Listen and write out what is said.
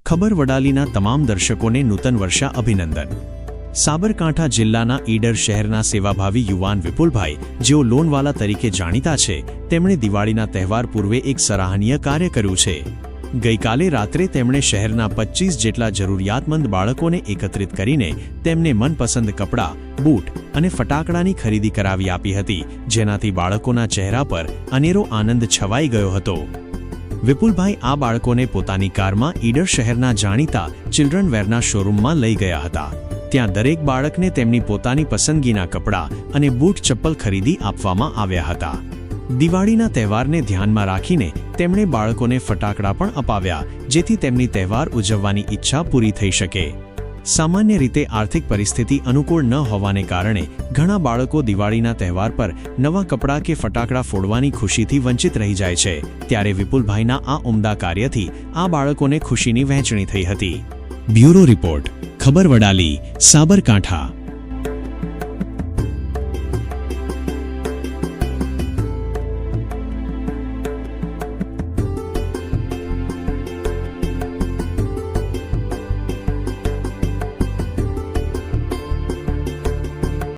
ખબર વડાલીના તમામ દર્શકોને નૂતન વર્ષા અભિનંદન। સાબરકાંઠા જિલ્લાના ઈડર શહેરના સેવાભાવી યુવાન વિપુલભાઈ, જેઓ લોનવાલા તરીકે જાણીતા છે, તેમણે દિવાળીના તહેવાર પૂર્વે એક સરાહનીય કાર્ય કર્યું છે। ગઈકાલે રાત્રે તેમણે શહેરના 25 જેટલા જરૂરિયાતમંદ બાળકોને એકત્રિત કરીને તેમને મનપસંદ કપડાં, બૂટ અને ફટાકડાની ખરીદી કરાવી આપી હતી, જેનાથી બાળકોના ચહેરા પર અનેરો આનંદ છવાઈ ગયો હતો। વિપુલભાઈ આ બાળકોને પોતાની કારમાં ઈડર શહેરના જાણીતા ચિલ્ડ્રન વેરના શોરૂમમાં લઈ ગયા હતા। ત્યાં દરેક બાળકને તેમની પોતાની પસંદગીના કપડાં અને બૂટ ચપ્પલ ખરીદી આપવામાં આવ્યા હતા। દિવાળીના તહેવારને ધ્યાનમાં રાખીને તેમણે બાળકોને ફટાકડા પણ અપાવ્યા, જેથી તેમની તહેવાર ઉજવવાની ઈચ્છા પૂરી થઈ શકે। સામાન્ય રીતે આર્થિક પરિસ્થિતિ અનુકૂળ ન હોવાને કારણે ઘણા બાળકો દિવાળીના તહેવાર પર નવા કપડાં કે ફટાકડા ફોડવાની ખુશીથી વંચિત રહી જાય છે, ત્યારે વિપુલભાઈના આ ઉમદા કાર્યથી આ બાળકોને ખુશીની વહેંચણી થઈ હતી। બ્યુરો રિપોર્ટ, ખબર વડાલી, સાબરકાંઠા।